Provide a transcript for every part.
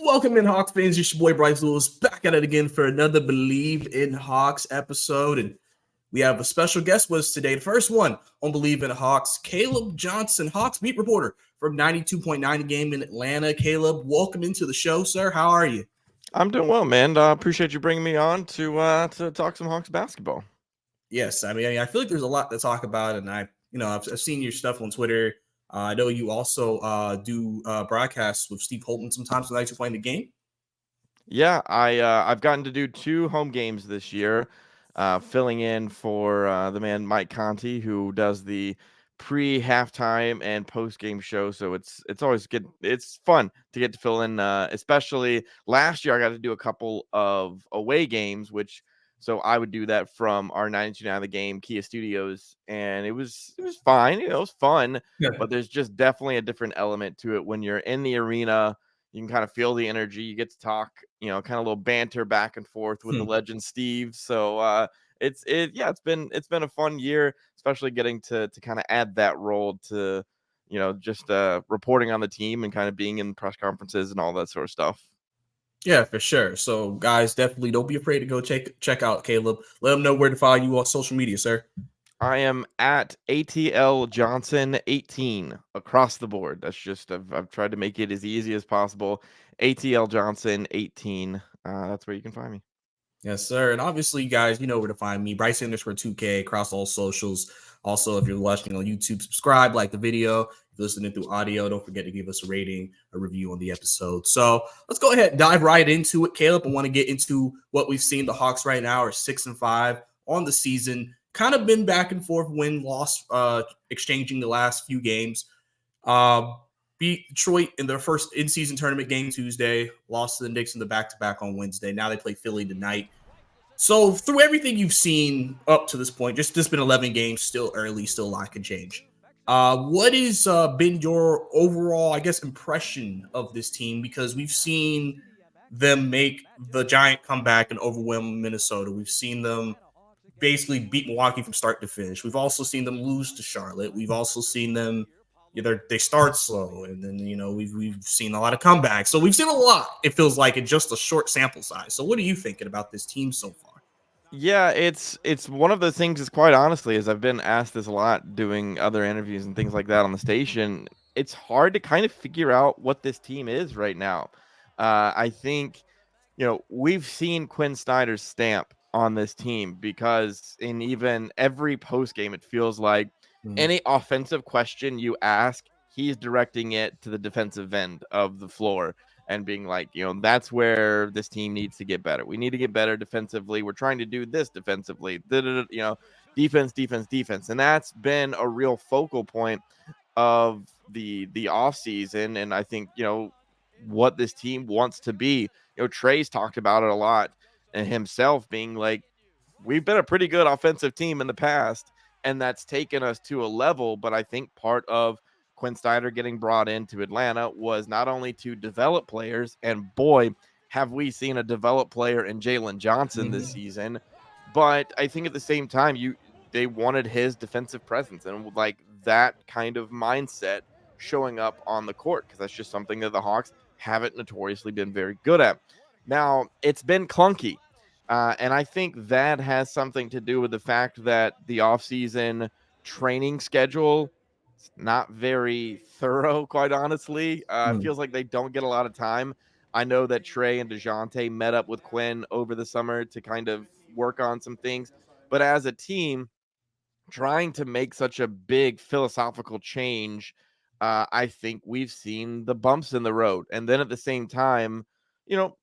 Welcome in, Hawks fans. It's your boy Bryce Lewis back at it again for another Bleav in Hawks episode. And we have a special guest with us today. The first one on Bleav in Hawks, Caleb Johnson, Hawks beat reporter from 92.9 Game in Atlanta. Caleb, welcome into the show, sir. How are you? I'm doing well, man. Appreciate you bringing me on to talk some Hawks basketball. Yes, I feel like there's a lot to talk about, and I've seen your stuff on Twitter. I know you also do broadcasts with Steve Holton sometimes when you're playing the game. Yeah, I've gotten to do 2 home games this year, filling in for the man Mike Conti, who does the pre-halftime and post-game show. So it's always good. It's fun to get to fill in. Especially last year, I got to do a couple of away games, so I would do that from our 92.9 The Game Kia Studios, and it was fine. It was fun, Yeah. but there's just definitely a different element to it when you're in the arena. You can kind of feel the energy. You get to talk, kind of a little banter back and forth with the legend Steve. So it's been a fun year, especially getting to kind of add that role to, just reporting on the team and kind of being in press conferences and all that sort of stuff. Yeah, for sure. So, guys, definitely don't be afraid to go check out Caleb. Let them know where to follow you on social media, sir. I am at ATL Johnson 18 across the board. That's just I've tried to make it as easy as possible. ATL Johnson 18. That's where you can find me. Yes, sir. And obviously, you guys, you know where to find me. Bryce underscore 2K across all socials. Also, if you're watching on YouTube, subscribe, like the video. If you're listening through audio, don't forget to give us a rating, a review on the episode. So let's go ahead and dive right into it. Caleb, I want to get into what we've seen. The Hawks right now are 6-5 on the season. Kind of been back and forth, win loss, exchanging the last few games. Uh, beat Detroit in their first in-season tournament game Tuesday, lost to the Knicks in the back-to-back on Wednesday. Now they play Philly tonight. So through everything you've seen up to this point, just been 11 games, still early, still a lot can change. What has been your overall, I guess, impression of this team? Because we've seen them make the giant comeback and overwhelm Minnesota. We've seen them basically beat Milwaukee from start to finish. We've also seen them lose to Charlotte. We've also seen them they start slow, and then we've seen a lot of comebacks. So we've seen a lot. It feels like in just a short sample size. So what are you thinking about this team so far? Yeah, it's one of those things. Is quite honestly, as I've been asked this a lot doing other interviews and things like that on the station. It's hard to kind of figure out what this team is right now. I think we've seen Quinn Snyder's stamp on this team because in even every post game, it feels like any offensive question you ask, he's directing it to the defensive end of the floor and being like, that's where this team needs to get better. We need to get better defensively. We're trying to do this defensively, defense, defense, defense. And that's been a real focal point of the off season. And I think, what this team wants to be. Trey's talked about it a lot and himself being like, we've been a pretty good offensive team in the past, and that's taken us to a level. But I think part of Quinn Snyder getting brought into Atlanta was not only to develop players, and boy, have we seen a developed player in Jalen Johnson this season. But I think at the same time, they wanted his defensive presence and like that kind of mindset showing up on the court because that's just something that the Hawks haven't notoriously been very good at. Now, it's been clunky. And I think that has something to do with the fact that the offseason training schedule is not very thorough, quite honestly. It feels like they don't get a lot of time. I know that Trey and DeJounte met up with Quinn over the summer to kind of work on some things. But as a team, trying to make such a big philosophical change, I think we've seen the bumps in the road. And then at the same time, you know,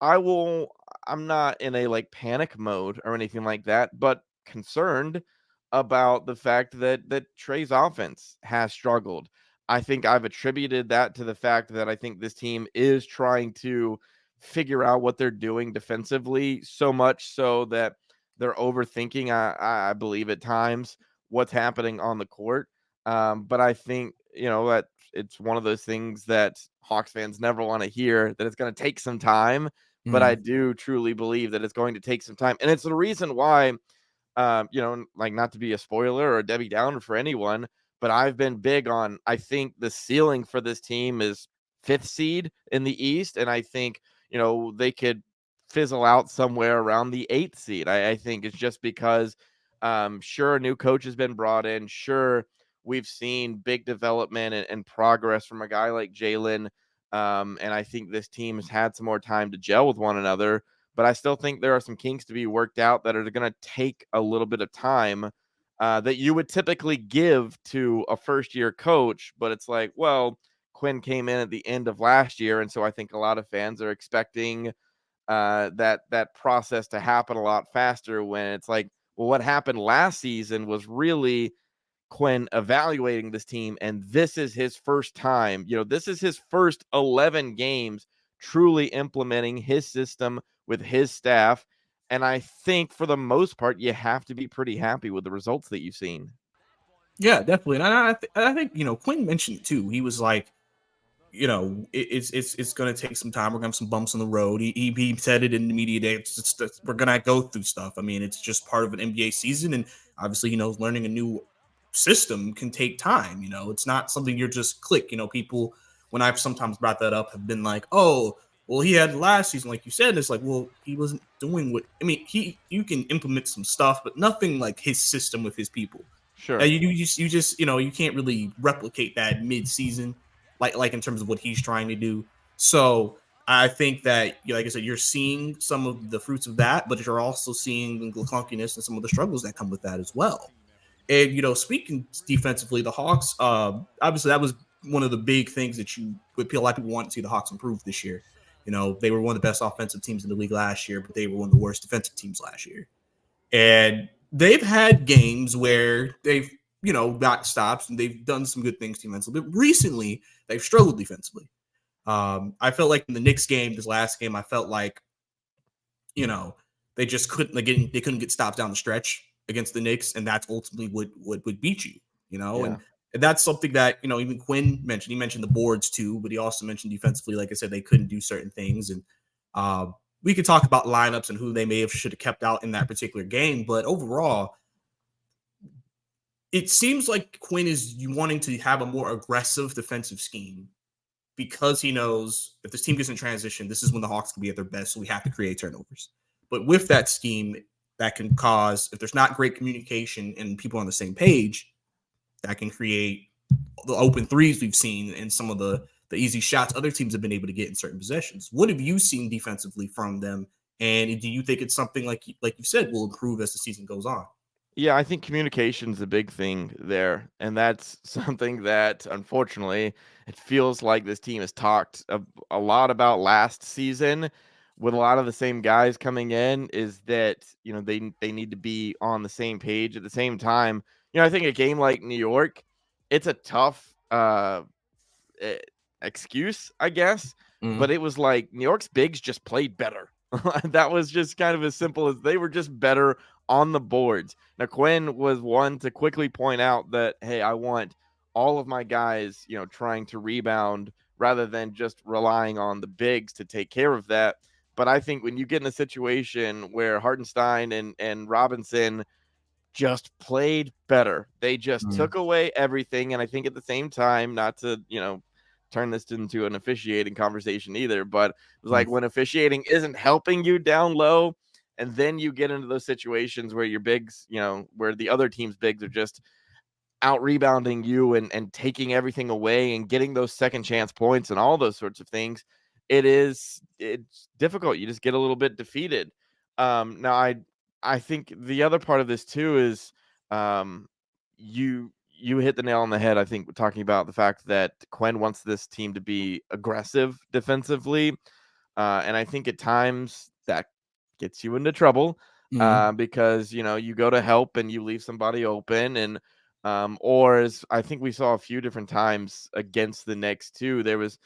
I'm not in a like panic mode or anything like that, but concerned about the fact that Trey's offense has struggled. I think I've attributed that to the fact that I think this team is trying to figure out what they're doing defensively so much so that they're overthinking, I believe at times, what's happening on the court. But I think, that it's one of those things that Hawks fans never want to hear, that it's going to take some time. But I do truly believe that it's going to take some time. And it's the reason why, like not to be a spoiler or a Debbie Downer for anyone, but I've been big on, I think the ceiling for this team is 5th seed in the East, and I think they could fizzle out somewhere around the 8th seed. I think it's just because sure, a new coach has been brought in. Sure, we've seen big development and progress from a guy like Jalen. And I think this team has had some more time to gel with one another. But I still think there are some kinks to be worked out that are going to take a little bit of time that you would typically give to a first year coach. But it's like, well, Quinn came in at the end of last year. And so I think a lot of fans are expecting that process to happen a lot faster, when it's like, well, what happened last season was really Quinn evaluating this team, and this is his first time. This is his first 11 games truly implementing his system with his staff. And I think for the most part, you have to be pretty happy with the results that you've seen. Yeah, definitely. And I think Quinn mentioned it too. He was like, it's going to take some time. We're going to have some bumps on the road. He said it in the media day. We're going to go through stuff. I mean, it's just part of an NBA season, and obviously, learning a new system can take time. It's not something you're just click. People, when I've sometimes brought that up, have been like, oh, well, he had last season, like you said. It's like, well, he wasn't doing what. I mean, you can implement some stuff, but nothing like his system with his people. Sure. You can't really replicate that mid-season, like in terms of what he's trying to do. So I think that, like I said, you're seeing some of the fruits of that, but you're also seeing the clunkiness and some of the struggles that come with that as well. And speaking defensively, the Hawks, obviously that was one of the big things that a lot of people want to see the Hawks improve this year. They were one of the best offensive teams in the league last year, but they were one of the worst defensive teams last year. And they've had games where they've, got stops and they've done some good things defensively. But recently, they've struggled defensively. I felt like in the Knicks game, this last game, I felt like, they just couldn't they couldn't get stops down the stretch against the Knicks, and that's ultimately what would beat you, Yeah. and that's something that, even Quinn mentioned. He mentioned the boards too, but he also mentioned defensively, like I said, they couldn't do certain things. And we could talk about lineups and who they may have should have kept out in that particular game, but overall, it seems like Quinn is wanting to have a more aggressive defensive scheme because he knows if this team gets in transition, this is when the Hawks can be at their best. So we have to create turnovers. But with that scheme, that can cause, if there's not great communication and people on the same page, that can create the open threes we've seen and some of the easy shots other teams have been able to get in certain possessions. What have you seen defensively from them? And do you think it's something like you said will improve as the season goes on? Yeah, I think communication's a big thing there, and that's something that, unfortunately, it feels like this team has talked a lot about last season with a lot of the same guys coming in, is that, they need to be on the same page at the same time. I think a game like New York, it's a tough eh, excuse, I guess, but Mm-hmm. it was like New York's bigs just played better. That was just kind of as simple as they were just better on the boards. Now, Quinn was one to quickly point out that, hey, I want all of my guys, trying to rebound rather than just relying on the bigs to take care of that. But I think when you get in a situation where Hartenstein and Robinson just played better, they just Mm-hmm. took away everything. And I think at the same time, not to, turn this into an officiating conversation either, but it was like when officiating isn't helping you down low, and then you get into those situations where your bigs, where the other team's bigs are just out rebounding you and taking everything away and getting those second chance points and all those sorts of things, it's difficult. You just get a little bit defeated. Now I think the other part of this too is um you hit the nail on the head. I think we're talking about the fact that Quinn wants this team to be aggressive defensively. And I think at times that gets you into trouble Mm-hmm. because, you go to help and you leave somebody open. And, or as I think we saw a few different times against the Knicks too, there was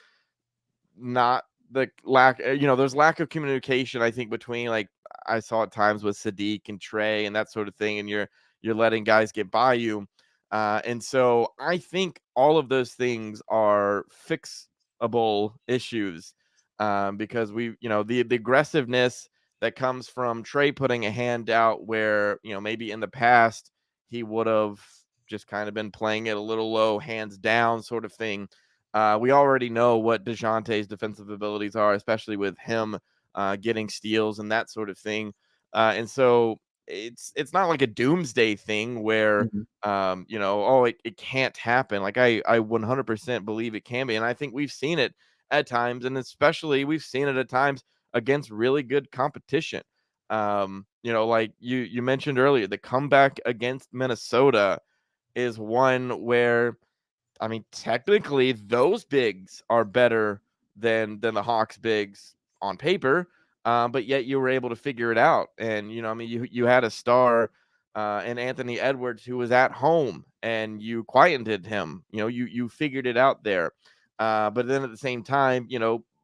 not the lack, there's lack of communication, I think, between, like, I saw at times with Sadiq and Trey and that sort of thing, and you're letting guys get by you. And so I think all of those things are fixable issues, because the aggressiveness that comes from Trey putting a hand out where, maybe in the past he would have just kind of been playing it a little low, hands down sort of thing. We already know what DeJounte's defensive abilities are, especially with him getting steals and that sort of thing. And so it's not like a doomsday thing where Mhm. oh, it can't happen. Like I 100% believe it can be, and I think we've seen it at times, and especially we've seen it at times against really good competition. Like you mentioned earlier, the comeback against Minnesota is one where, I mean, technically, those bigs are better than the Hawks bigs on paper, but yet you were able to figure it out. And I mean, you had a star in Anthony Edwards who was at home, and you quieted him. You figured it out there. But then at the same time,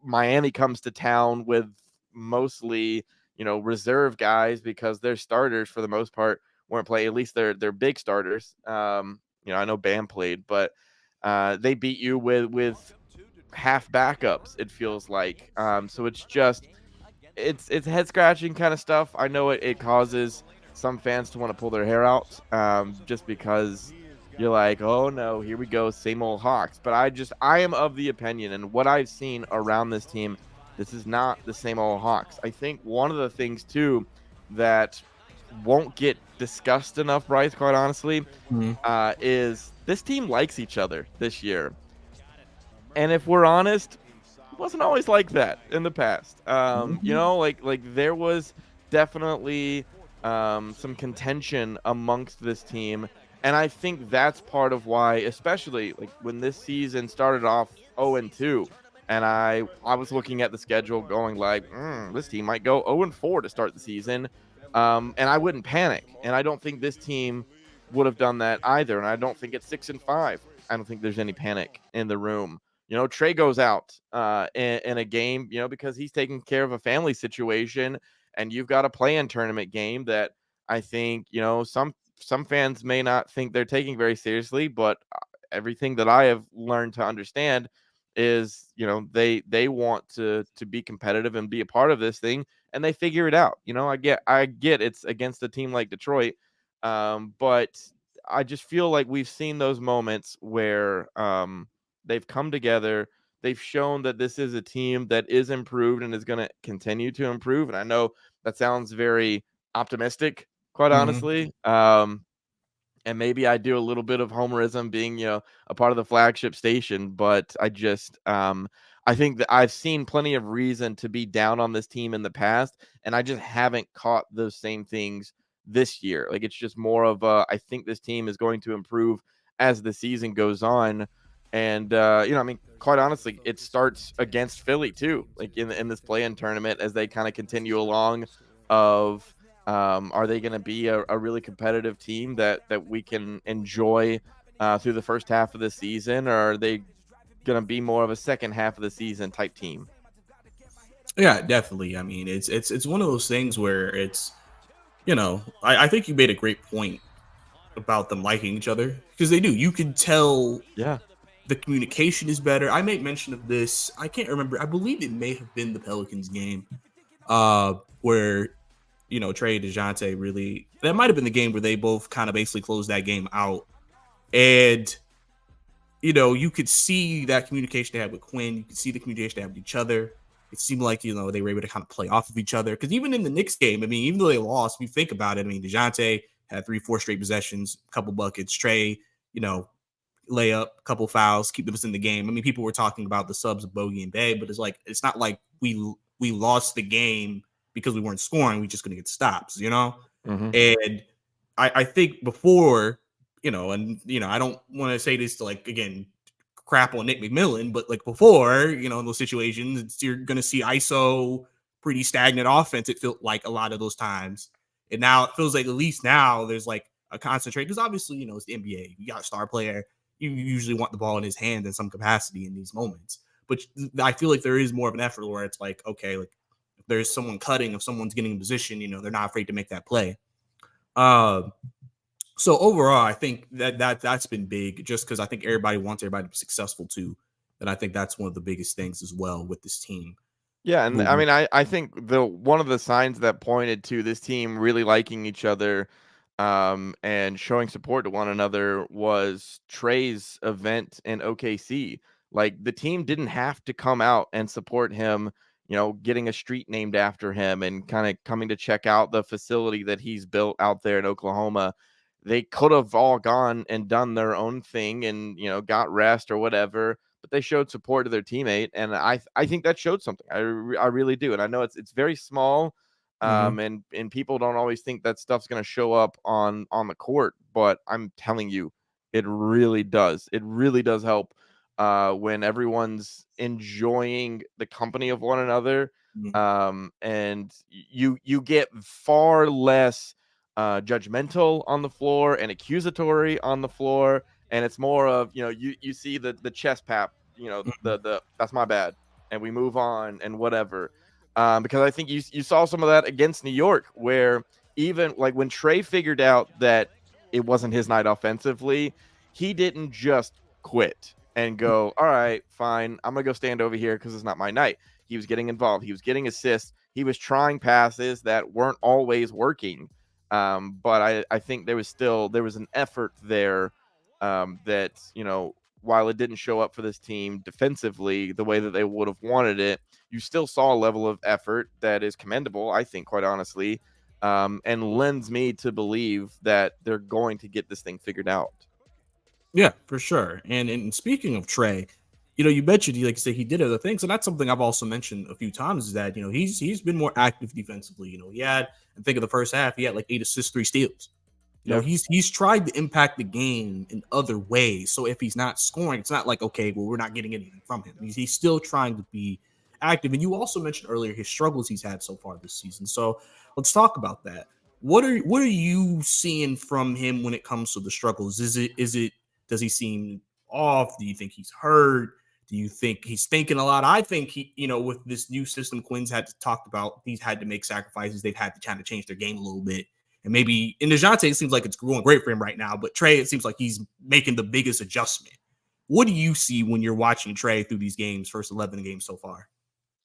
Miami comes to town with mostly reserve guys because their starters for the most part weren't playing. At least their big starters. I know Bam played, but they beat you with half backups. It feels like, so it's just it's head scratching kind of stuff. I know it causes some fans to want to pull their hair out, just because you're like, oh no, here we go, same old Hawks. But I am of the opinion, and what I've seen around this team, this is not the same old Hawks. I think one of the things too that won't get discussed enough, Bryce, quite honestly, Mhm. is this team likes each other this year. And if we're honest, wasn't always like that in the past. Mhm. Like there was definitely some contention amongst this team, and I think that's part of why, especially like when this season started off 0-2, and I was looking at the schedule, going like, this team might go 0-4 to start the season, and I wouldn't panic, and I don't think this team would have done that either, and I don't think it's 6-5. I don't think there's any panic in the room. Trey goes out in a game, because he's taking care of a family situation, and you've got a play-in tournament game that I think, some fans may not think they're taking very seriously, but everything that I have learned to understand is, they want to be competitive and be a part of this thing, and they figure it out. I get it's against a team like Detroit, but I just feel like we've seen those moments where they've come together. They've shown that this is a team that is improved and is going to continue to improve. And I know that sounds very optimistic, quite Mhm. honestly. And maybe I do a little bit of homerism being, a part of the flagship station, but I think that I've seen plenty of reason to be down on this team in the past, and I just haven't caught those same things this year. Like it's just more of I think this team is going to improve as the season goes on. And I mean, quite honestly, it starts against Philly too, like in this play-in tournament as they kind of continue along of are they going to be a really competitive team that we can enjoy through the first half of the season, or are they going to be more of a second half of the season type team? Yeah, definitely. I mean, it's one of those things where I think you made a great point about them liking each other because they do. You can tell Yeah. the communication is better. I made mention of this. I can't remember. I believe it may have been the Pelicans game, where Trey and DeJounte really. That might have been the game where they both kind of basically closed that game out, and you could see that communication they had with Quinn. You could see the communication they had with each other. It seemed like they were able to kind of play off of each other. Because even in the Knicks game, I mean, even though they lost, if you think about it, I mean, DeJounte had 3-4 straight possessions, a couple buckets. Trey, you know, layup, couple fouls, keep us in the game. I mean, people were talking about the subs of Bogey and Bay, but it's not like we lost the game because we weren't scoring. We just couldn't get stops. Hmm. And I think before, I don't want to say this to again crap on Nick McMillan, but like before, in those situations, you're gonna see ISO pretty stagnant offense. It felt like a lot of those times, and now it feels like at least now there's like a concentrate because obviously it's the NBA. You got a star player. You usually want the ball in his hand in some capacity in these moments. But I feel like there is more of an effort where it's like, okay, like if there's someone cutting, if someone's getting in position, they're not afraid to make that play. Um, so overall, I think that's been big just because I think everybody wants everybody to be successful too. And I think that's one of the biggest things as well with this team. Yeah, and I Moving. mean, I think the one of the signs that pointed to this team really liking each other, and showing support to one another was Trey's event in OKC Like the team didn't have to come out and support him, getting a street named after him and kind of coming to check out the facility that he's built out there in Oklahoma. They could have all gone and done their own thing and, got rest or whatever, but they showed support to their teammate. And I think that showed something. I really do. And I know it's very small. Mm-hmm. And people don't always think that stuff's going to show up on the court, but I'm telling you, it really does. It really does help when everyone's enjoying the company of one another. And you get far less judgmental on the floor and accusatory on the floor, and it's more of, you see the chest pap, the that's my bad, and we move on and whatever. Because I think you saw some of that against New York, where even like when Trey figured out that it wasn't his night offensively, he didn't just quit and go, all right, fine, I'm gonna go stand over here because it's not my night. He was getting involved. He was getting assists. He was trying passes that weren't always working. But I think there was an effort there, that, while it didn't show up for this team defensively the way that they would have wanted it, you still saw a level of effort that is commendable, I think, quite honestly, and lends me to believe that they're going to get this thing figured out. Yeah, for sure. And speaking of Trey, you mentioned he like you said he did other things, and that's something I've also mentioned a few times is that he's been more active defensively. He had I think of the first half he had like 8 assists, 3 steals. Yeah. He's tried to impact the game in other ways. So if he's not scoring, it's not like okay, well we're not getting anything from him. He's still trying to be active. And you also mentioned earlier his struggles he's had so far this season. So let's talk about that. What are you seeing from him when it comes to the struggles? Is it does he seem off? Do you think he's hurt? Do you think he's thinking a lot? I think with this new system, Quinn's had to talk about. He's had to make sacrifices. They've had to kind of change their game a little bit. And maybe in DeJounte, it seems like it's going great for him right now. But Trey, it seems like he's making the biggest adjustment. What do you see when you're watching Trey through these games, first 11 games so far?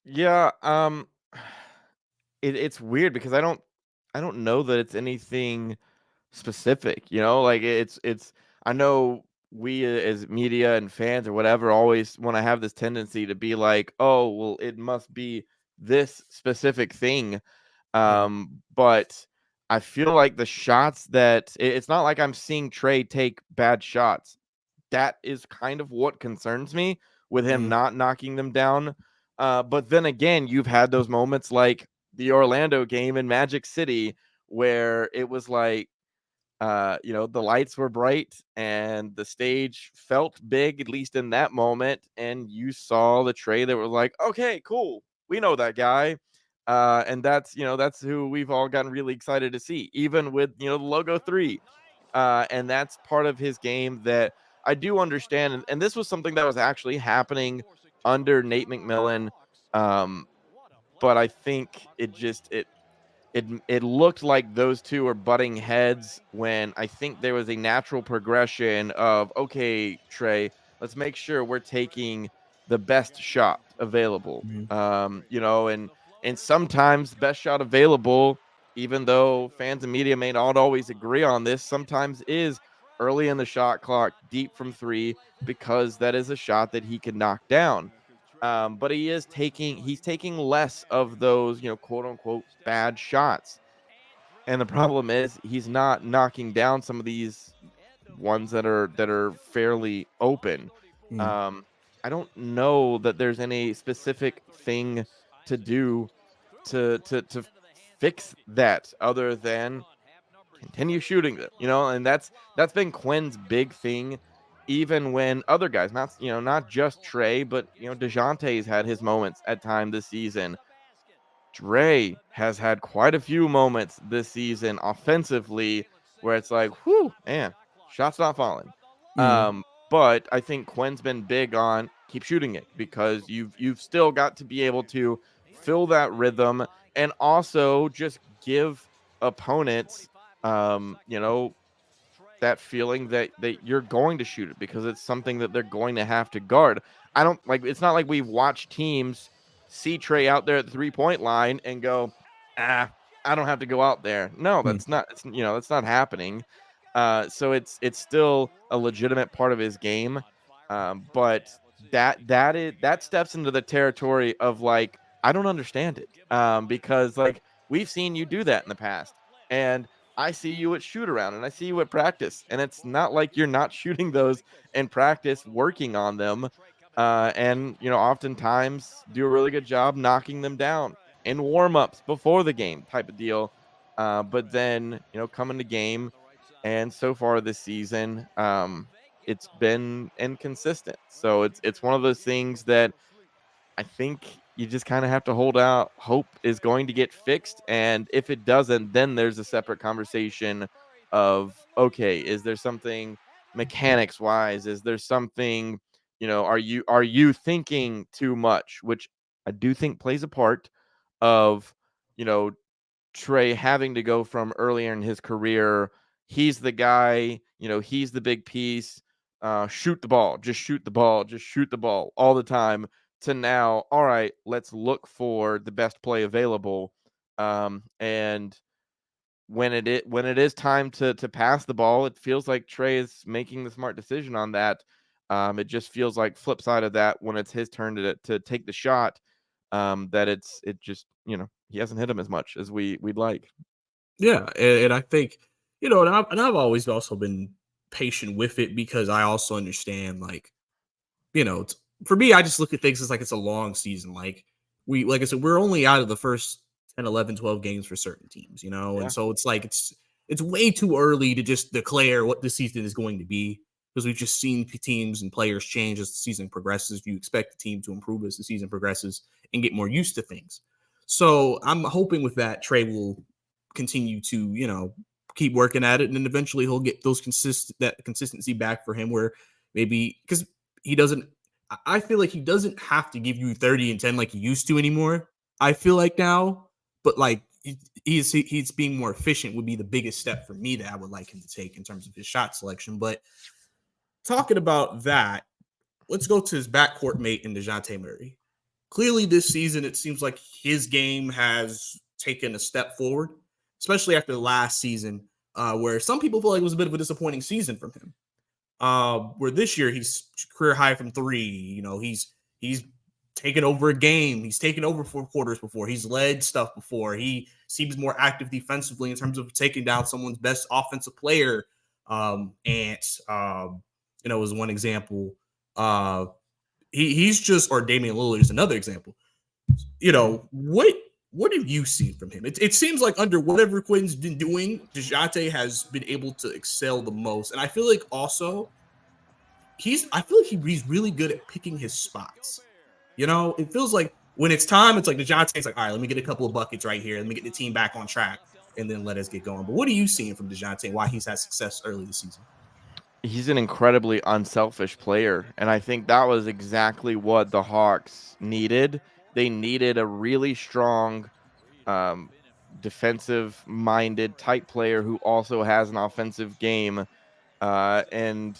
Yeah. It's weird because I don't know that it's anything specific, like it's I know we as media and fans or whatever always want to have this tendency to be like, oh, well, it must be this specific thing. Mm, But I feel like the shots that it's not like I'm seeing Trey take bad shots. That is kind of what concerns me with him mm, not knocking them down. But then again, you've had those moments like the Orlando game in Magic City where it was like, the lights were bright and the stage felt big, at least in that moment. And you saw the Trey that was like, okay, cool. We know that guy. And that's who we've all gotten really excited to see, even with, the logo 3. And that's part of his game that I do understand. And this was something that was actually happening under Nate McMillan. Um, but I think it looked like those two were butting heads when I think there was a natural progression of, okay, Trey, let's make sure we're taking the best shot available. mm, And sometimes best shot available, even though fans and media may not always agree on this, sometimes is early in the shot clock, deep from 3, because that is a shot that he can knock down. But he's taking less of those, quote unquote bad shots. And the problem is he's not knocking down some of these ones that are fairly open. mm, Um, I don't know that there's any specific thing to do to fix that other than continue shooting them, and that's been Quinn's big thing. Even when other guys, not just Trey, but DeJounte's had his moments at time this season. Dre has had quite a few moments this season offensively where it's like, whew, man, shots not falling. mm, But I think Quinn's been big on keep shooting it because you've still got to be able to fill that rhythm and also just give opponents, that feeling that you're going to shoot it because it's something that they're going to have to guard. I don't like it's not like we've watched teams see Trey out there at the 3-point line and go, I don't have to go out there. No, mm. that's not happening. So it's still a legitimate part of his game. But that steps into the territory of like I don't understand it, because like we've seen you do that in the past, and I see you at shoot around and I see you at practice, and it's not like you're not shooting those in practice, working on them, and oftentimes do a really good job knocking them down in warm-ups before the game type of deal. But then coming to game, and so far this season, it's been inconsistent. So it's one of those things that I think you just kind of have to hold out hope is going to get fixed. And if it doesn't, then there's a separate conversation of, okay, is there something mechanics wise? Is there something, are you thinking too much? Which I do think plays a part of, you know, Trey having to go from earlier in his career, he's the guy, he's the big piece, shoot the ball, just shoot the ball, just shoot the ball all the time, to now, all right, let's look for the best play available. And when it is time to pass the ball, it feels like Trey is making the smart decision on that. It just feels like flip side of that when it's his turn to take the shot, that it just he hasn't hit him as much as we'd like. Yeah, and I think and I've always also been patient with it because I also understand like for me, I just look at things as like it's a long season. Like I said, we're only out of the first 10, 11, 12 games for certain teams, and Yeah. so it's like it's way too early to just declare what the season is going to be because we've just seen teams and players change as the season progresses. You expect the team to improve as the season progresses and get more used to things. So I'm hoping with that, Trey will continue to, keep working at it, and then eventually he'll get that consistency back for him where maybe because he doesn't I feel like he doesn't have to give you 30 and 10 like he used to anymore. I feel like now, but like he's being more efficient would be the biggest step for me that I would like him to take in terms of his shot selection. But talking about that, let's go to his backcourt mate in DeJounte Murray. Clearly, this season, it seems like his game has taken a step forward, especially after the last season, where some people feel like it was a bit of a disappointing season from him. Where this year he's career high from three. He's taken over a game. He's taken over 4 quarters before. He's led stuff before. He seems more active defensively in terms of taking down someone's best offensive player. Ant, is one example. Uh, he's just or Damian Lillard is another example. Mhm. What have you seen from him? It seems like under whatever Quinn's been doing, DeJounte has been able to excel the most. And I feel like also I feel like he's really good at picking his spots. It feels like when it's time, it's like DeJounte's like, all right, let me get a couple of buckets right here. Let me get the team back on track and then let us get going. But what are you seeing from DeJounte? Why he's had success early this season? He's an incredibly unselfish player, and I think that was exactly what the Hawks needed. They needed a really strong, um, defensive-minded type player who also has an offensive game, and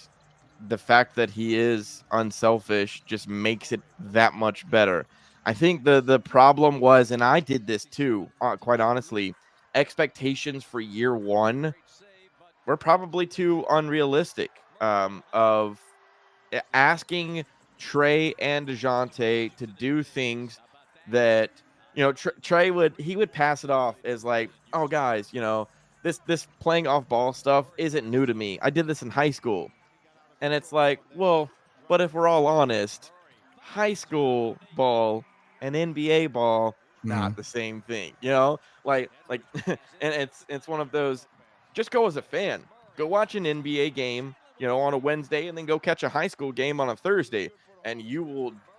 the fact that he is unselfish just makes it that much better. I think the problem was, and I did this too, quite honestly, expectations for year one were probably too unrealistic. Of asking Trey and DeJounte to do things that Trey would pass it off as like, oh guys, this playing off ball stuff isn't new to me. I did this in high school. And it's like, well, but if we're all honest, high school ball and NBA ball, not Mm-hmm. the same thing, Like and it's one of those, just go as a fan. Go watch an NBA game, on a Wednesday, and then go catch a high school game on a Thursday, and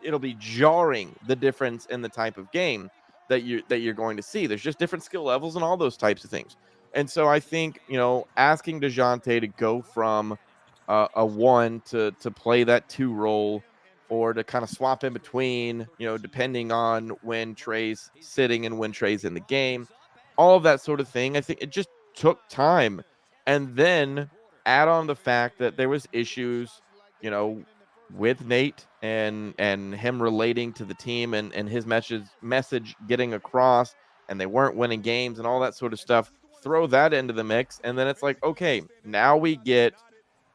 it'll be jarring, the difference in the type of game that you're going to see. There's just different skill levels and all those types of things. And so I think, asking DeJounte to go from a one to play that two role, or to kind of swap in between, depending on when Trey's sitting and when Trey's in the game, all of that sort of thing. I think it just took time. And then add on the fact that there was issues, you know, with Nate and him relating to the team, and his message getting across, and they weren't winning games and all that sort of stuff. Throw that into the mix, and then it's like, okay, now we get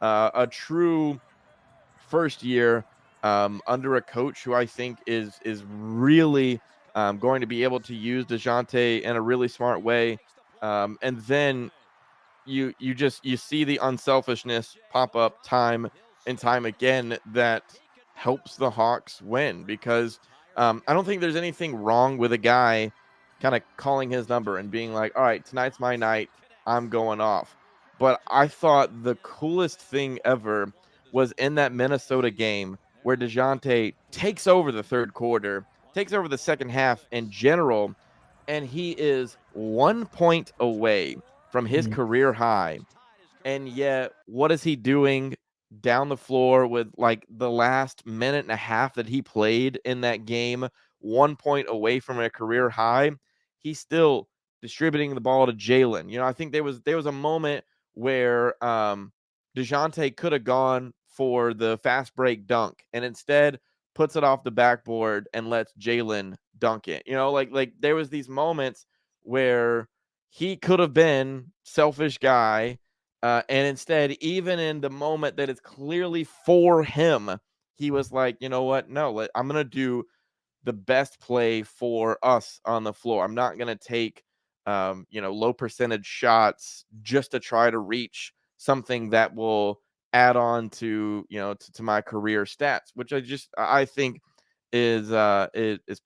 a true first year under a coach who I think is really going to be able to use DeJounte in a really smart way. And then you see the unselfishness pop up time and time again that helps the Hawks win, because I don't think there's anything wrong with a guy kind of calling his number and being like, all right, tonight's my night, I'm going off. But I thought the coolest thing ever was in that Minnesota game where DeJounte takes over the third quarter, takes over the second half in general, and he is 1 point away from his Mhm. career high. And yet, what is he doing down the floor with like the last minute and a half that he played in that game, 1 point away from a career high? He's still distributing the ball to Jalen. I think there was a moment where DeJounte could have gone for the fast break dunk and instead puts it off the backboard and lets Jalen dunk it. Like there was these moments where he could have been selfish guy, and instead, even in the moment that it's clearly for him, he was like, you know what? No, I'm going to do the best play for us on the floor. I'm not going to take, low percentage shots just to try to reach something that will add on to, to my career stats, which I think is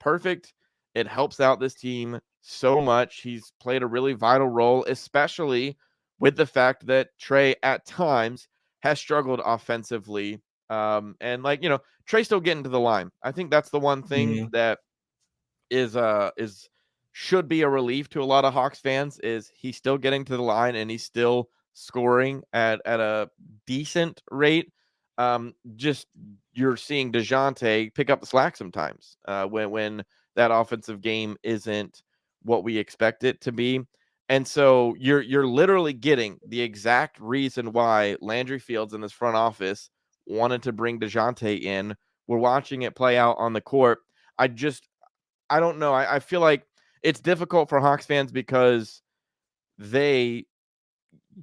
perfect. It helps out this team so much. He's played a really vital role, especially with the fact that Trey at times has struggled offensively. And like, Trey's still getting to the line. I think that's the one thing Mhm. that is should be a relief to a lot of Hawks fans, is he's still getting to the line and he's still scoring at a decent rate. Just you're seeing DeJounte pick up the slack sometimes when that offensive game isn't what we expect it to be. And so you're literally getting the exact reason why Landry Fields in this front office wanted to bring DeJounte in. We're watching it play out on the court. I don't know. I feel like it's difficult for Hawks fans because they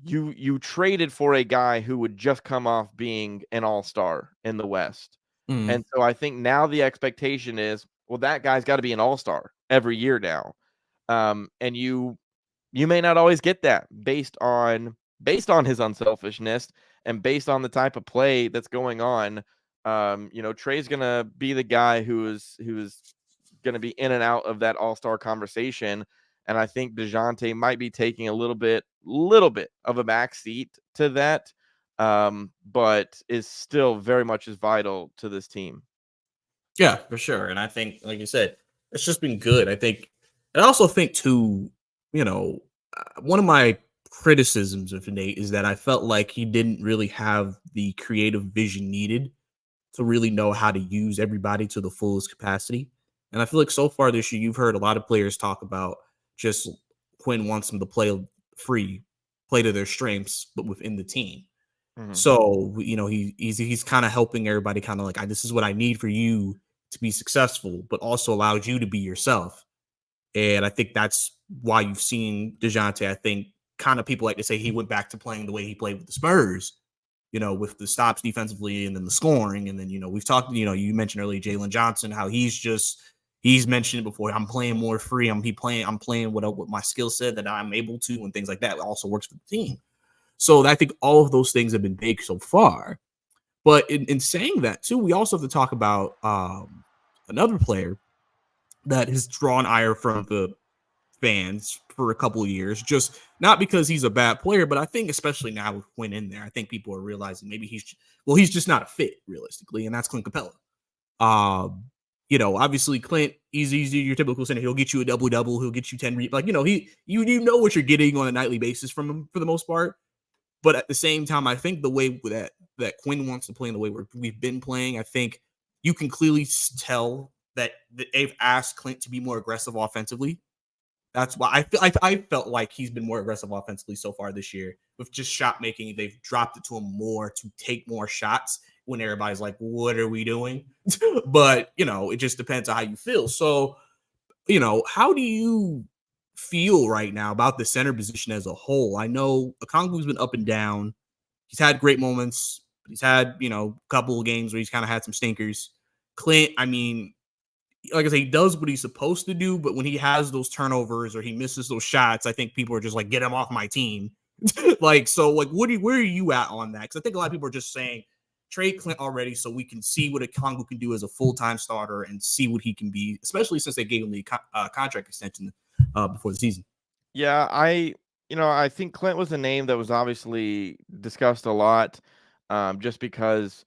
you traded for a guy who would just come off being an all-star in the West. Mhm. And so I think now the expectation is, well, that guy's got to be an all-star every year now. And you may not always get that based on his unselfishness and based on the type of play that's going on. Trey's gonna be the guy who's gonna be in and out of that all-star conversation. And I think DeJounte might be taking a little bit of a back seat to that, but is still very much as vital to this team. Yeah, for sure. And I think, like you said, it's just been good. And I also think too, one of my criticisms of Nate is that I felt like he didn't really have the creative vision needed to really know how to use everybody to the fullest capacity. And I feel like so far this year, you've heard a lot of players talk about just Quinn wants them to play free, play to their strengths, but within the team. Mhm. So, he's kind of helping everybody kind of like, this is what I need for you to be successful, but also allows you to be yourself. And I think that's why you've seen DeJounte. I think kind of people like to say he went back to playing the way he played with the Spurs, with the stops defensively and then the scoring. And then, we've talked, you mentioned earlier Jalen Johnson, how he's mentioned it before. I'm playing more free. I'm playing what my skill set that I'm able to, and things like that. It also works for the team. So I think all of those things have been big so far. But in saying that too, we also have to talk about another player that has drawn ire from the fans for a couple of years, just not because he's a bad player, but I think especially now with Quinn in there, I think people are realizing maybe he's just not a fit realistically, and that's Clint Capella. Obviously Clint, he's your typical center. He'll get you a double double. He'll get you 10. You know what you're getting on a nightly basis from him for the most part. But at the same time, I think the way that Quinn wants to play in the way we've been playing, I think you can clearly tell that they've asked Clint to be more aggressive offensively. That's why I felt like he's been more aggressive offensively so far this year with just shot making. They've dropped it to him more to take more shots when everybody's like, "What are we doing?" But it just depends on how you feel. So how do you feel right now about the center position as a whole? I know Okongwu's been up and down. He's had great moments. but he's had, a couple of games where he's kind of had some stinkers. Clint, I mean, like I say, he does what he's supposed to do, but when he has those turnovers or he misses those shots, I think people are just like, get him off my team. Where are you at on that? Because I think a lot of people are just saying trade Clint already so we can see what a Kongu can do as a full-time starter and see what he can be, especially since they gave him the contract extension before the season. Yeah, I think Clint was a name that was obviously discussed a lot, just because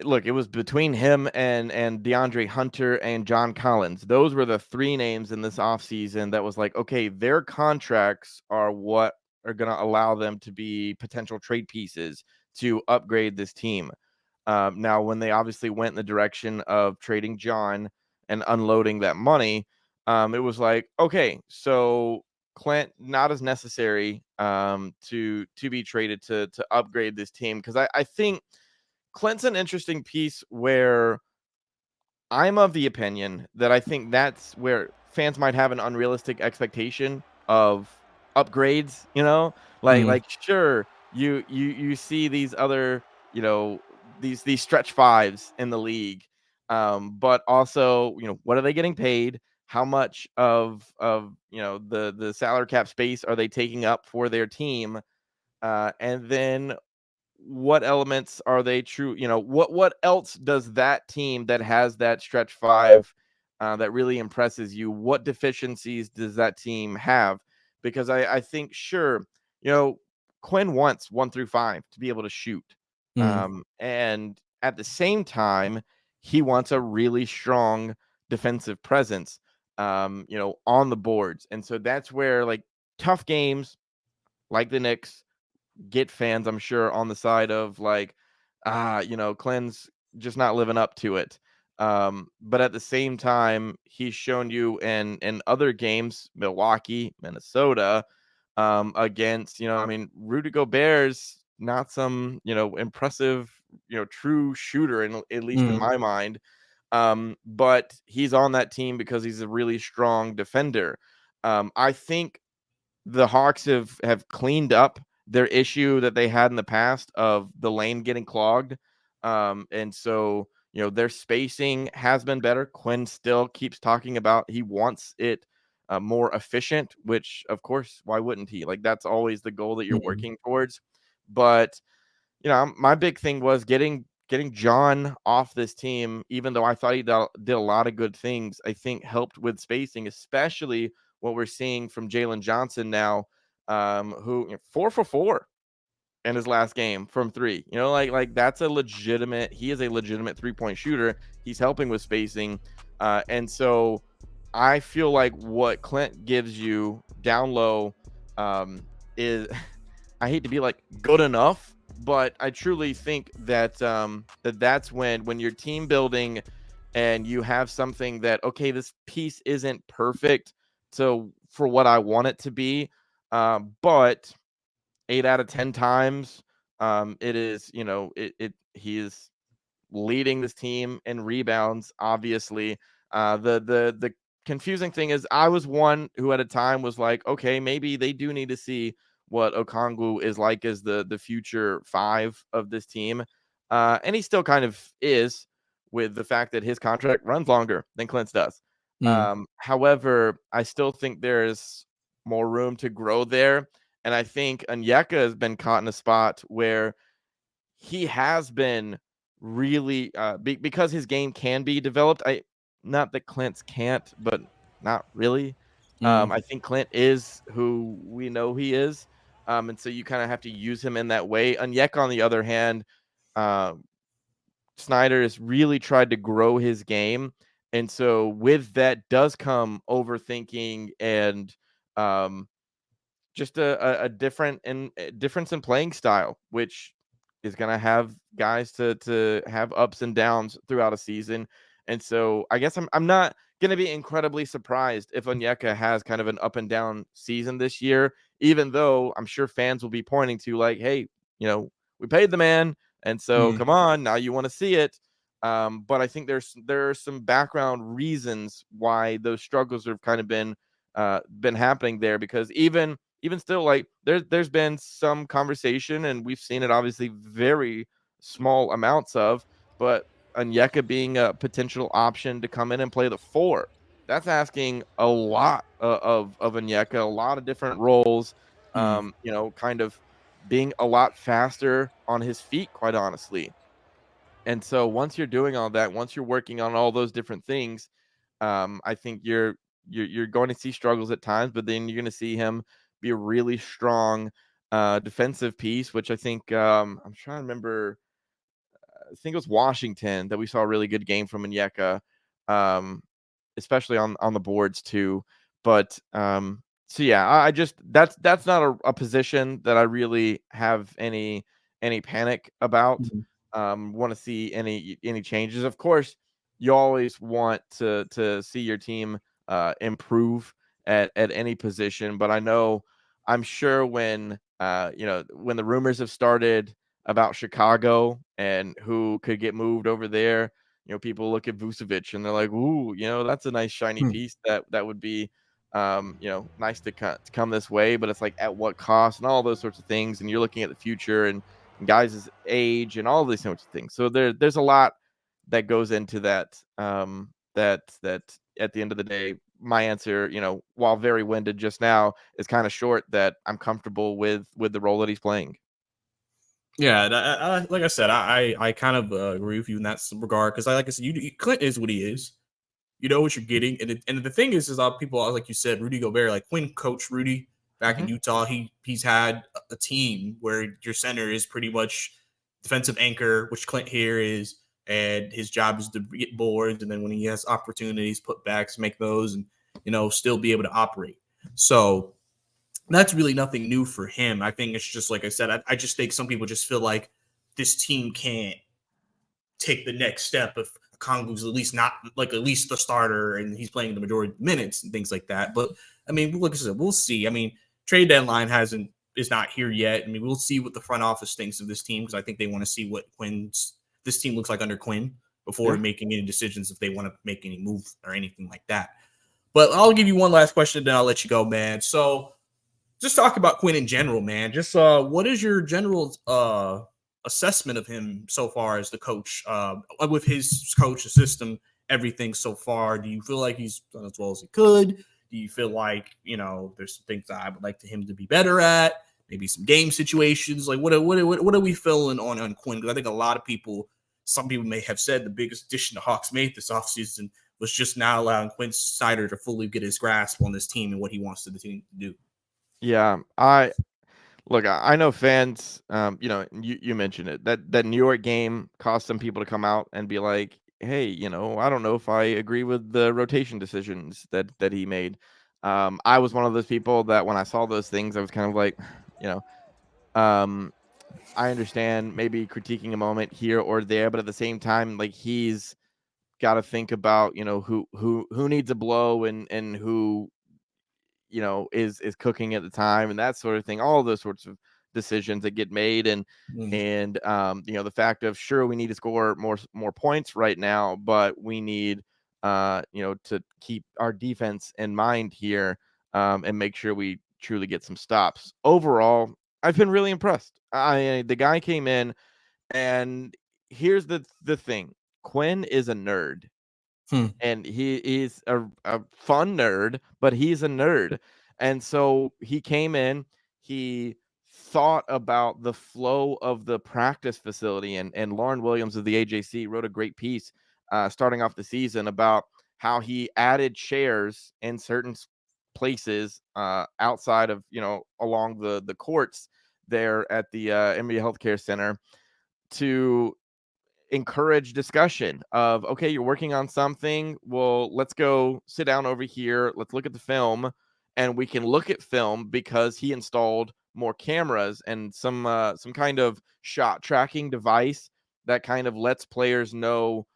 look, it was between him and DeAndre Hunter and John Collins. Those were the three names in this offseason that was like, okay, their contracts are what are going to allow them to be potential trade pieces to upgrade this team. Now, when they obviously went in the direction of trading John and unloading that money, it was like, okay, so Clint not as necessary to be traded to upgrade this team, because I think Clint's an interesting piece where I'm of the opinion that I think that's where fans might have an unrealistic expectation of upgrades, like sure, you see these other, these stretch fives in the league. But also, what are they getting paid? How much of the salary cap space are they taking up for their team? And then what elements are they true? What else does that team that has that stretch five that really impresses you? What deficiencies does that team have? Because I think sure, Quinn wants 1 through 5 to be able to shoot, and at the same time, he wants a really strong defensive presence, on the boards, and so that's where like tough games like the Knicks get fans, I'm sure, on the side of like, Clin's just not living up to it. But at the same time, he's shown you in other games, Milwaukee, Minnesota, against, I mean, Rudy Gobert's not some, impressive, true shooter, at least in my mind. But he's on that team because he's a really strong defender. I think the Hawks have cleaned up their issue that they had in the past of the lane getting clogged. And so, their spacing has been better. Quinn still keeps talking about he wants it more efficient, which of course, why wouldn't he? Like that's always the goal that you're working towards. But my big thing was getting John off this team, even though I thought he did a lot of good things, I think helped with spacing, especially what we're seeing from Jalen Johnson now, who 4 for 4 in his last game from three. Like that's he is a legitimate 3-point shooter. He's helping with spacing. And so I feel like what Clint gives you down low is I hate to be like good enough, but I truly think that that's when you're team building and you have something that, okay, this piece isn't perfect so for what I want it to be, but 8 out of 10 times, it is, he is leading this team in rebounds. Obviously, the confusing thing is I was one who at a time was like, okay, maybe they do need to see what Okongwu is like as the future five of this team, and he still kind of is with the fact that his contract runs longer than Clint's does. However, I still think there's more room to grow there, and I think Onyeka has been caught in a spot where he has been really because his game can be developed. I not that Clint's can't, but not really. I think Clint is who we know he is, and so you kind of have to use him in that way. Onyeka, on the other hand, uh, Snyder has really tried to grow his game, and so with that does come overthinking and um, just a difference in playing style, which is going to have guys to have ups and downs throughout a season. And so I guess I'm not going to be incredibly surprised if Onyeka has kind of an up and down season this year, even though I'm sure fans will be pointing to like, hey, we paid the man, and so come on, now you want to see it. But I think there are some background reasons why those struggles have kind of been happening there, because even still, like there's been some conversation, and we've seen it obviously very small amounts of, but Onyeka being a potential option to come in and play the 4. That's asking a lot of Onyeka, a lot of different roles, Mm. kind of being a lot faster on his feet, quite honestly. And so once you're doing all that, once you're working on all those different things, I think you're going to see struggles at times, but then you're going to see him be a really strong defensive piece, which I think I'm trying to remember. I think it was Washington that we saw a really good game from Onyeka, um, especially on the boards too. But so yeah, I just that's not a position that I really have any panic about. Mhm. Want to see any changes? Of course, you always want to see your team improve at any position. But I know, I'm sure when when the rumors have started about Chicago and who could get moved over there, people look at Vucevic and they're like, "Ooh, that's a nice shiny Hmm. piece that would be, nice to come this way." But it's like, at what cost and all those sorts of things. And you're looking at the future and guys' age and all these sorts of things. So there's a lot that goes into that. That at the end of the day, my answer, while very winded just now, is kind of short. That I'm comfortable with the role that he's playing. Yeah, like I said, I kind of agree with you in that regard because like I said, Clint is what he is. You know what you're getting, and the thing is people like you said, Rudy Gobert, like Quinn coached Rudy back in Hmm. Utah. He's had a team where your center is pretty much defensive anchor, which Clint here is, and his job is to get boards, and then when he has opportunities, put backs, make those, and still be able to operate. So that's really nothing new for him. I think it's just like I said. I just think some people just feel like this team can't take the next step if Kongu's at least not like at least the starter and he's playing the majority of the minutes and things like that. But I mean, like I said, we'll see. I mean, trade deadline is not here yet. I mean, we'll see what the front office thinks of this team because I think they want to see what this team looks like under Quinn before Yeah. making any decisions if they want to make any move or anything like that. But I'll give you one last question, then I'll let you go, man. So just talk about Quinn in general, man. Just what is your general assessment of him so far as the coach? With his coach, the system, everything so far. Do you feel like he's done as well as he could? Do you feel like there's some things that I would like to him to be better at? Maybe some game situations. Like what are we feeling on Quinn? Because I think a lot of people, some people may have said the biggest addition the Hawks made this offseason was just now allowing Quinn Snyder to fully get his grasp on this team and what he wants the team to do. Yeah. I know fans, you mentioned it, that New York game caused some people to come out and be like, "Hey, I don't know if I agree with the rotation decisions that he made." I was one of those people that when I saw those things, I was kind of like, you know, um, I understand maybe critiquing a moment here or there, but at the same time, like, he's got to think about, who needs a blow and who is cooking at the time and that sort of thing, all those sorts of decisions that get made. Mm. And the fact of, sure, we need to score more points right now, but we need to keep our defense in mind here, and make sure we truly get some stops. Overall, I've been really impressed. The guy came in, and here's the thing: Quinn is a nerd, Hmm. and he is a fun nerd, but he's a nerd. And so he came in, he thought about the flow of the practice facility, and Lauren Williams of the AJC wrote a great piece starting off the season about how he added chairs in certain places outside of, along the courts there at the NBA Healthcare Center to encourage discussion of, okay, you're working on something, well, let's go sit down over here, let's look at the film. And we can look at film because he installed more cameras and some kind of shot tracking device that kind of lets players know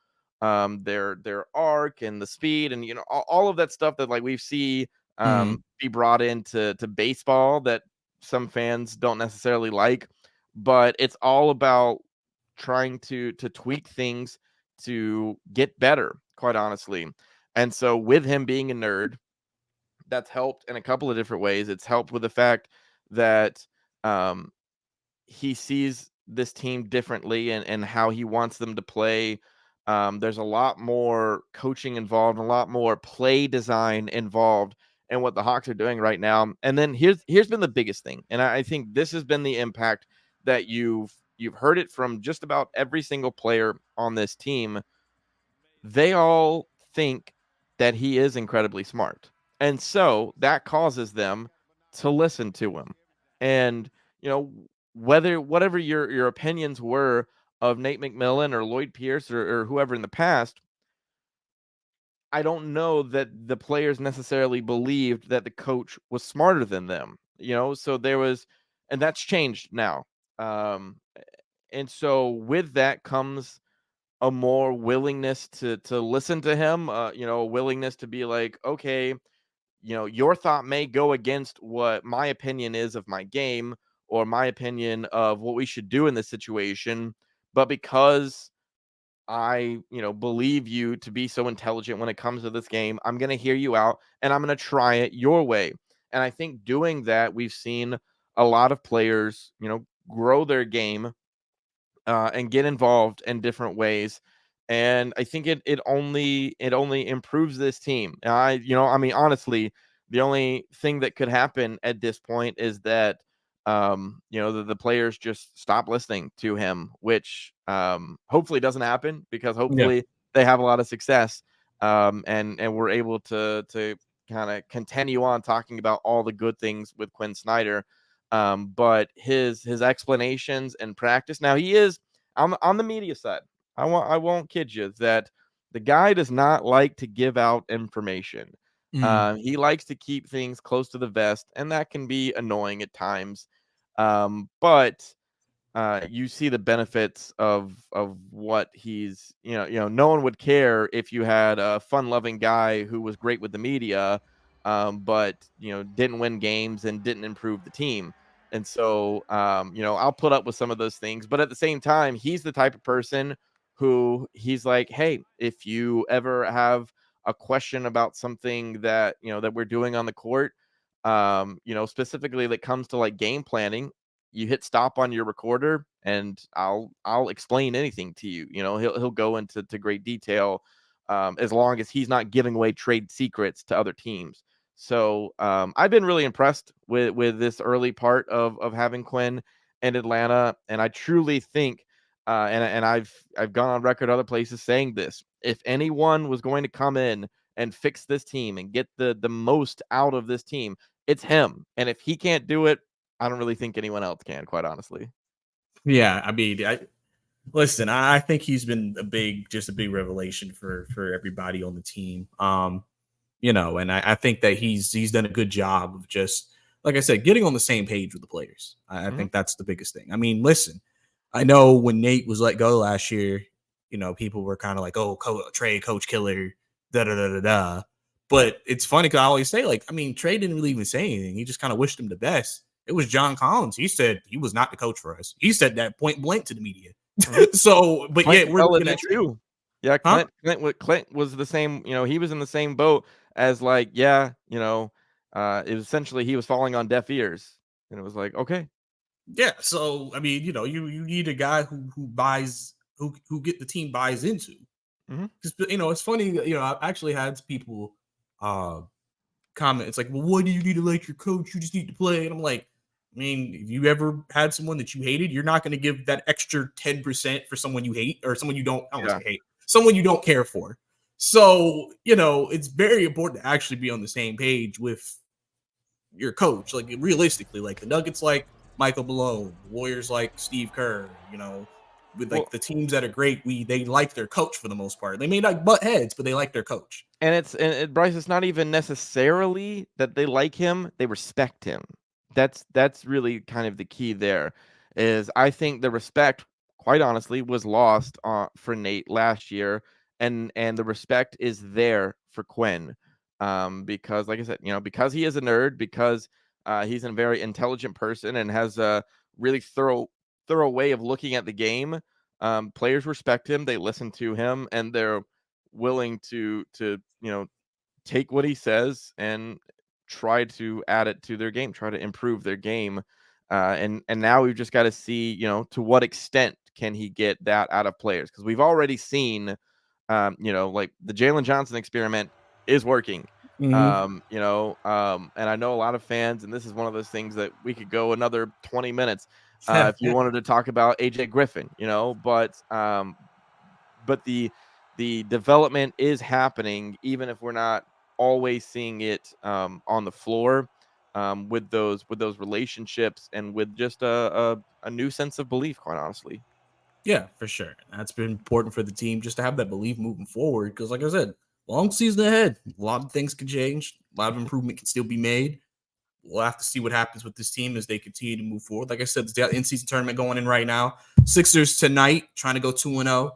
their arc and the speed, and all of that stuff that, like, we see Mm. be brought into baseball, that some fans don't necessarily like. But it's all about trying to tweak things to get better, quite honestly. And so with him being a nerd, that's helped in a couple of different ways. It's helped with the fact that um he sees this team differently and how he wants them to play. There's a lot more coaching involved, a lot more play design involved in what the Hawks are doing right now. And then here's been the biggest thing, and I think this has been the impact that you've heard it from just about every single player on this team. They all think that he is incredibly smart. And so that causes them to listen to him. And, you know, whatever your opinions were of Nate McMillan or Lloyd Pierce or whoever in the past, I don't know that the players necessarily believed that the coach was smarter than them, so there was, and that's changed now. Um, and so with that comes a more willingness to listen to him, a willingness to be like, okay, your thought may go against what my opinion is of my game or my opinion of what we should do in this situation, but because I, believe you to be so intelligent when it comes to this game, I'm going to hear you out and I'm going to try it your way. And I think doing that, we've seen a lot of players, grow their game and get involved in different ways. And I think it only improves this team. I mean, honestly, the only thing that could happen at this point is that the players just stop listening to him, which hopefully doesn't happen because Yeah. hopefully they have a lot of success, and we're able to kind of continue on talking about all the good things with Quinn Snyder. But his explanations and practice. Now he is on the media side. I won't kid you that the guy does not like to give out information. Mm. He likes to keep things close to the vest, and that can be annoying at times. But you see the benefits of what he's, no one would care if you had a fun-loving guy who was great with the media, but didn't win games and didn't improve the team. And so I'll put up with some of those things, but at the same time, he's the type of person who he's like, hey, if you ever have a question about something that we're doing on the court, specifically that comes to like game planning, you hit stop on your recorder and I'll explain anything to you. He'll go into great detail, as long as he's not giving away trade secrets to other teams. So I've been really impressed with this early part of having Quinn in Atlanta, and I truly think, and I've gone on record other places saying this: if anyone was going to come in and fix this team and get the most out of this team, it's him. And if he can't do it, I don't really think anyone else can, quite honestly. Yeah, I mean, listen, I think he's been just a big revelation for everybody on the team. And I think that he's done a good job of just, like I said, getting on the same page with the players. I Mhm. think that's the biggest thing. I mean, listen, I know when Nate was let go last year, people were kind of like, "Oh, Trey, coach killer, da da da da da." But it's funny because I always say, like, I mean, Trey didn't really even say anything. He just kind of wished him the best. It was John Collins. He said he was not the coach for us. He said that point blank to the media. Mhm. So, but Clint yet we're Capella looking at did Trey, too. Yeah, huh? Clint was the same, he was in the same boat as like, yeah, it was essentially he was falling on deaf ears. And it was like, okay. Yeah. So I mean, you need a guy who buys who get the team buys into. Mhm. Because it's funny. I've actually had people uh comment. It's like, well, why do you need to like your coach? You just need to play. And I'm like, I mean, if you ever had someone that you hated, you're not going to give that extra 10% for someone you hate or someone you don't. I don't want to Yeah. say hate, someone you don't care for. So it's very important to actually be on the same page with your coach. Like realistically, like the Nuggets like Michael Malone, the Warriors like Steve Kerr, with like Well, the teams that are great, they like their coach for the most part. They may not butt heads, but they like their coach. Bryce, it's not even necessarily that they like him, they respect him. That's really kind of the key there. Is I think the respect, quite honestly, was lost for Nate last year, and the respect is there for Quinn. Because like I said, because he is a nerd, because he's a very intelligent person and has a really thorough way of looking at the game. Players respect him, they listen to him, and they're willing to take what he says and try to add it to their game, try to improve their game. And now we've just got to see, to what extent can he get that out of players? Because we've already seen, like the Jalen Johnson experiment is working. Mhm. And I know a lot of fans, and this is one of those things that we could go another 20 minutes if you wanted to talk about AJ Griffin, but the development is happening, even if we're not always seeing it on the floor, with those relationships and with just a new sense of belief, quite honestly. Yeah, for sure. That's been important for the team just to have that belief moving forward. Because, like I said, long season ahead, a lot of things can change, a lot of improvement can still be made. We'll have to see what happens with this team as they continue to move forward. Like I said, there's the in-season tournament going in right now. Sixers tonight, trying to go 2-0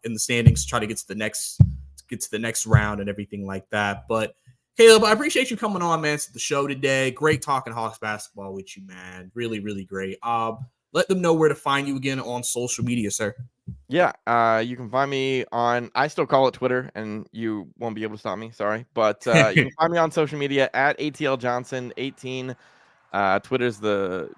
in the standings, try to get to the next round and everything like that. But Caleb, I appreciate you coming on, man, to the show today. Great talking Hawks basketball with you, man. Really, really great. Let them know where to find you again on social media, sir. Yeah, you can find me on. I still call it Twitter, and you won't be able to stop me. Sorry, but you can find me on social media at ATL Johnson 18. Twitter's the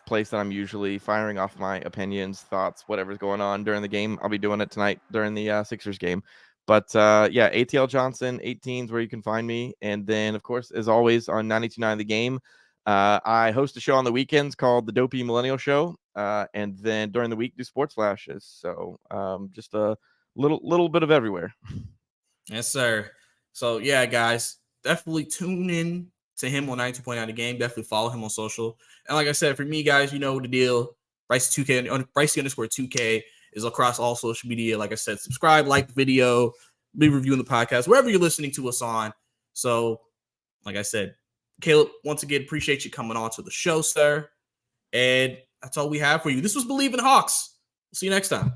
place that I'm usually firing off my opinions, thoughts, whatever's going on during the game. I'll be doing it tonight during the Sixers game. But yeah, ATL Johnson 18 is where you can find me. And then, of course, as always, on 92.9 The Game, I host a show on the weekends called The Dopey Millennial Show. And then during the week, do sports flashes. So just a little bit of everywhere. Yes, sir. So yeah, guys, definitely tune in to him on 92.9 The Game. Definitely follow him on social. And like I said, for me, guys, you know the deal. Bryce2K on Bryce_2K is across all social media. Like I said, subscribe, like the video, be reviewing the podcast, wherever you're listening to us on. So, like I said, Caleb, once again, appreciate you coming on to the show, sir. And that's all we have for you. This was Bleav In Hawks. See you next time.